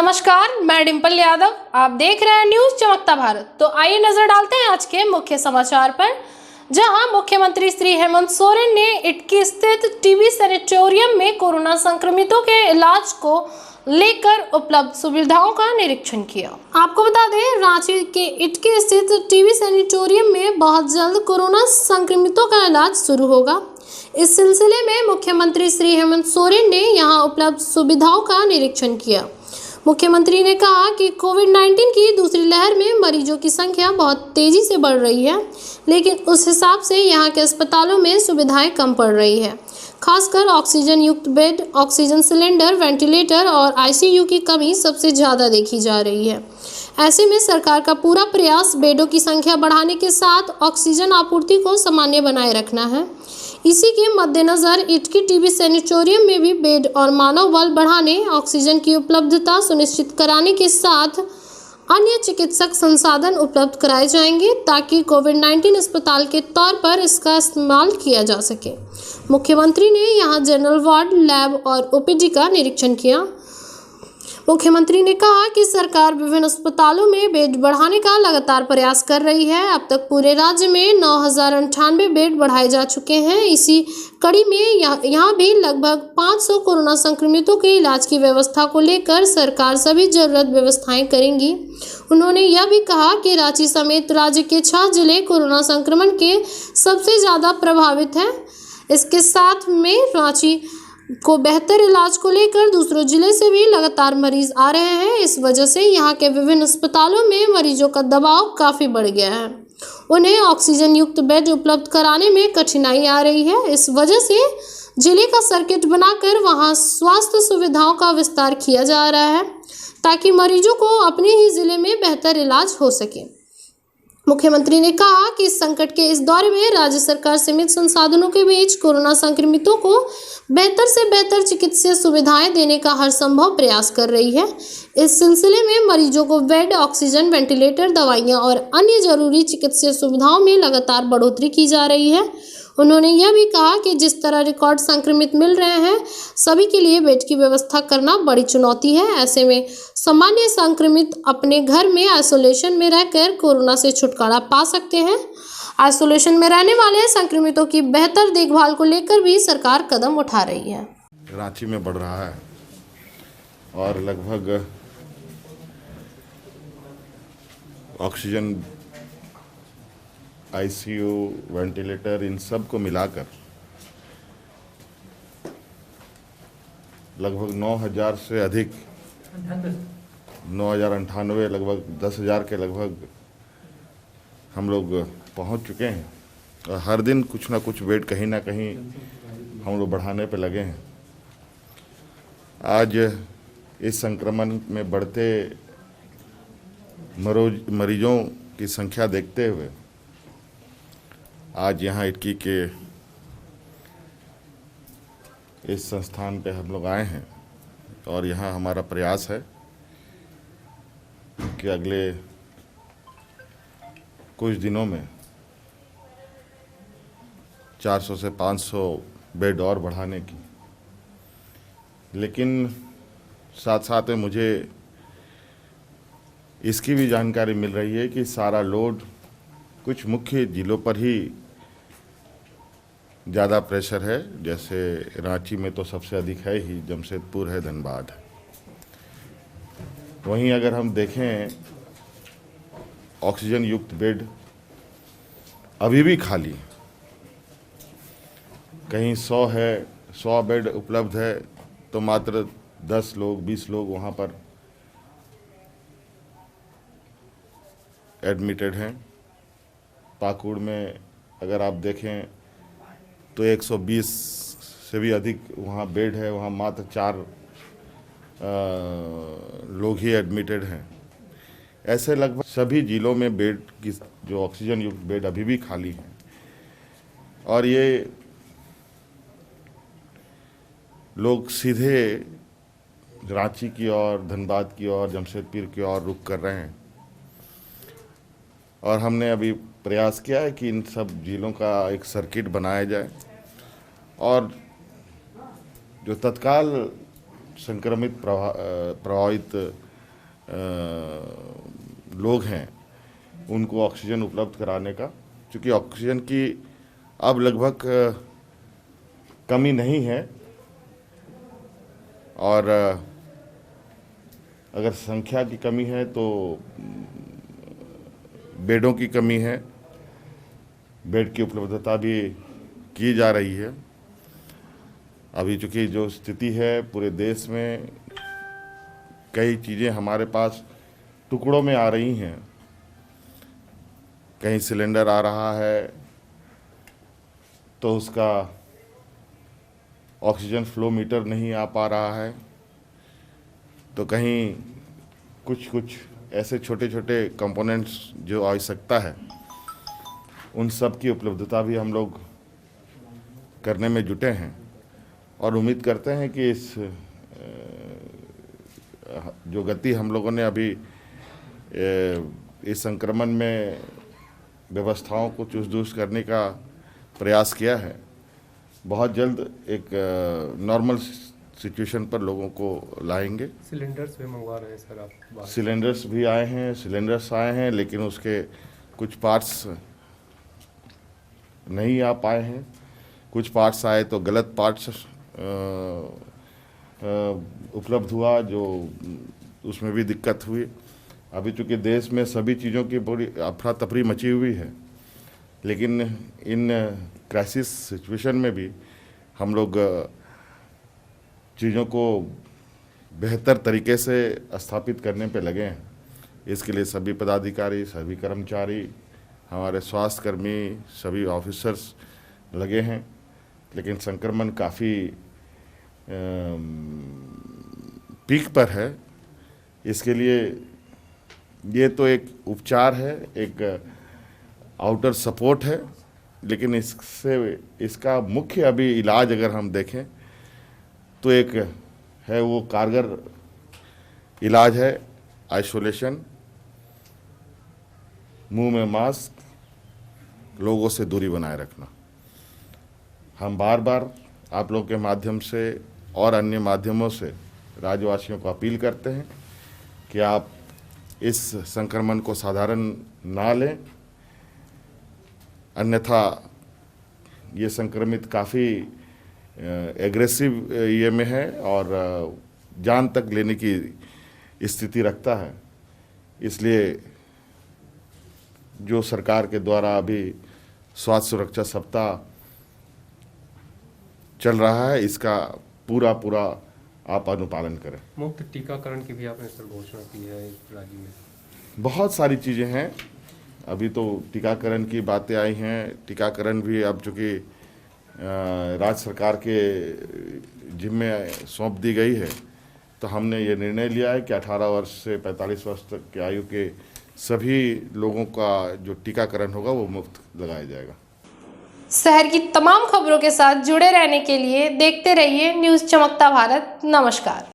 नमस्कार, मैं डिम्पल यादव। आप देख रहे हैं न्यूज चमकता भारत। तो आइए नजर डालते हैं आज के मुख्य समाचार पर, जहां मुख्यमंत्री श्री हेमंत सोरेन ने इटकी स्थित टीबी सैनिटोरियम में कोरोना संक्रमितों के इलाज को लेकर उपलब्ध सुविधाओं का निरीक्षण किया। आपको बता दें, रांची के इटकी स्थित टीबी सैनिटोरियम में बहुत जल्द कोरोना संक्रमितों का इलाज शुरू होगा। इस सिलसिले में मुख्यमंत्री श्री हेमंत सोरेन ने यहां उपलब्ध सुविधाओं का निरीक्षण किया। मुख्यमंत्री ने कहा कि कोविड-19 की दूसरी लहर में मरीजों की संख्या बहुत तेजी से बढ़ रही है, लेकिन उस हिसाब से यहाँ के अस्पतालों में सुविधाएं कम पड़ रही है। खासकर ऑक्सीजन युक्त बेड, ऑक्सीजन सिलेंडर, वेंटिलेटर और आईसीयू की कमी सबसे ज़्यादा देखी जा रही है। ऐसे में सरकार का पूरा प्रयास बेडों की संख्या बढ़ाने के साथ ऑक्सीजन आपूर्ति को सामान्य बनाए रखना है। इसी के मद्देनजर इटकी टीबी सैनिटोरियम में भी बेड और मानव बल बढ़ाने, ऑक्सीजन की उपलब्धता सुनिश्चित कराने के साथ अन्य चिकित्सक संसाधन उपलब्ध कराए जाएंगे, ताकि कोविड-19 अस्पताल के तौर पर इसका इस्तेमाल किया जा सके। मुख्यमंत्री ने यहां जनरल वार्ड, लैब और ओपीडी का निरीक्षण किया। मुख्यमंत्री ने कहा कि सरकार विभिन्न अस्पतालों में बेड बढ़ाने का लगातार प्रयास कर रही है। अब तक पूरे राज्य में 9,098 बेड बढ़ाए जा चुके हैं। इसी कड़ी में यहाँ भी लगभग 500 कोरोना संक्रमितों के इलाज की व्यवस्था को लेकर सरकार सभी जरूरत व्यवस्थाएं करेंगी। उन्होंने यह भी कहा कि रांची समेत राज्य के 6 जिले कोरोना संक्रमण के सबसे ज़्यादा प्रभावित हैं। इसके साथ में रांची को बेहतर इलाज को लेकर दूसरों जिले से भी लगातार मरीज आ रहे हैं। इस वजह से यहाँ के विभिन्न अस्पतालों में मरीजों का दबाव काफ़ी बढ़ गया है। उन्हें ऑक्सीजन युक्त बेड उपलब्ध कराने में कठिनाई आ रही है। इस वजह से जिले का सर्किट बनाकर वहाँ स्वास्थ्य सुविधाओं का विस्तार किया जा रहा है, ताकि मरीजों को अपने ही जिले में बेहतर इलाज हो सके। मुख्यमंत्री ने कहा कि इस संकट के इस दौर में राज्य सरकार सीमित संसाधनों के बीच कोरोना संक्रमितों को बेहतर से बेहतर चिकित्सीय सुविधाएं देने का हर संभव प्रयास कर रही है। इस सिलसिले में मरीजों को बेड, ऑक्सीजन, वेंटिलेटर, दवाइयां और अन्य जरूरी चिकित्सीय सुविधाओं में लगातार बढ़ोतरी की जा रही है। उन्होंने यह भी कहा कि जिस तरह रिकॉर्ड संक्रमित मिल रहे हैं, सभी के लिए बेड की व्यवस्था करना बड़ी चुनौती है। ऐसे में सामान्य संक्रमित अपने घर में आइसोलेशन में रहकर कोरोना से छुटकारा पा सकते हैं। आइसोलेशन में रहने वाले संक्रमितों की बेहतर देखभाल को लेकर भी सरकार कदम उठा रही है। रांची में बढ़ रहा है और लगभग ऑक्सीजन, आईसीयू, वेंटिलेटर, इन सब को मिलाकर लगभग 9,000 से अधिक, 9,098, लगभग 10,000 के लगभग हम लोग पहुंच चुके हैं। और हर दिन कुछ ना कुछ बेड कहीं ना कहीं हम लोग बढ़ाने पे लगे हैं। आज इस संक्रमण में बढ़ते मरीजों की संख्या देखते हुए आज यहाँ इटकी के इस संस्थान पे हम लोग आए हैं और यहाँ हमारा प्रयास है कि अगले कुछ दिनों में 400 से 500 बेड और बढ़ाने की। लेकिन साथ साथ में मुझे इसकी भी जानकारी मिल रही है कि सारा लोड कुछ मुख्य जिलों पर ही ज़्यादा प्रेशर है। जैसे रांची में तो सबसे अधिक है ही, जमशेदपुर है, धनबाद है। वहीं अगर हम देखें, ऑक्सीजन युक्त बेड अभी भी खाली है। कहीं 100 है, 100 बेड उपलब्ध है तो मात्र 10 लोग, 20 लोग वहाँ पर एडमिटेड हैं। पाकुड़ में अगर आप देखें तो 120 से भी अधिक वहाँ बेड है, वहाँ मात्र 4 लोग ही एडमिटेड हैं। ऐसे लगभग सभी जिलों में बेड की जो ऑक्सीजन युक्त बेड अभी भी खाली हैं। और ये लोग सीधे रांची की ओर, धनबाद की ओर, जमशेदपुर की ओर रुख कर रहे हैं। और हमने अभी प्रयास किया है कि इन सब जिलों का एक सर्किट बनाया जाए और जो तत्काल संक्रमित प्रभावित लोग हैं उनको ऑक्सीजन उपलब्ध कराने का, क्योंकि ऑक्सीजन की अब लगभग कमी नहीं है। और अगर संख्या की कमी है तो बेडों की कमी है, बेड की उपलब्धता भी की जा रही है। अभी चूँकि जो स्थिति है पूरे देश में, कई चीज़ें हमारे पास टुकड़ों में आ रही हैं। कहीं सिलेंडर आ रहा है तो उसका ऑक्सीजन फ्लो मीटर नहीं आ पा रहा है, तो कहीं कुछ ऐसे छोटे छोटे कंपोनेंट्स जो आवश्यकता है उन सब की उपलब्धता भी हम लोग करने में जुटे हैं। और उम्मीद करते हैं कि इस जो गति हम लोगों ने अभी इस संक्रमण में व्यवस्थाओं को चुस्त दुरुस्त करने का प्रयास किया है, बहुत जल्द एक नॉर्मल सिचुएशन पर लोगों को लाएंगे। सिलेंडर्स भी मंगवा रहे हैं सर आप? सिलेंडर्स भी आए हैं, लेकिन उसके कुछ पार्ट्स नहीं आ पाए हैं। कुछ पार्ट्स आए तो गलत पार्ट्स उपलब्ध हुआ, जो उसमें भी दिक्कत हुई। अभी चूँकि देश में सभी चीज़ों की बड़ी अफरा तफरी मची हुई है, लेकिन इन क्राइसिस सिचुएशन में भी हम लोग चीज़ों को बेहतर तरीके से स्थापित करने पे लगे हैं। इसके लिए सभी पदाधिकारी, सभी कर्मचारी, हमारे स्वास्थ्यकर्मी, सभी ऑफिसर्स लगे हैं। लेकिन संक्रमण काफ़ी पीक पर है। इसके लिए ये तो एक उपचार है, एक आउटर सपोर्ट है, लेकिन इसका मुख्य अभी इलाज अगर हम देखें तो एक है, वो कारगर इलाज है आइसोलेशन, मुंह में मास्क, लोगों से दूरी बनाए रखना। हम बार बार आप लोगों के माध्यम से और अन्य माध्यमों से राज्यवासियों को अपील करते हैं कि आप इस संक्रमण को साधारण ना लें, अन्यथा ये संक्रमित काफ़ी एग्रेसिव ये में है और जान तक लेने की स्थिति रखता है। इसलिए जो सरकार के द्वारा अभी स्वास्थ्य सुरक्षा सप्ताह चल रहा है, इसका पूरा आप अनुपालन करें। मुफ्त टीकाकरण की भी आपने सर घोषणा की है राज्य में? बहुत सारी चीज़ें हैं। अभी तो टीकाकरण की बातें आई हैं। टीकाकरण भी अब चूँकि राज्य सरकार के जिम्मे सौंप दी गई है, तो हमने ये निर्णय लिया है कि 18 वर्ष से 45 वर्ष तक की आयु के सभी लोगों का जो टीकाकरण होगा वो मुफ्त लगाया जाएगा। शहर की तमाम खबरों के साथ जुड़े रहने के लिए देखते रहिए न्यूज़ चमकता भारत। नमस्कार।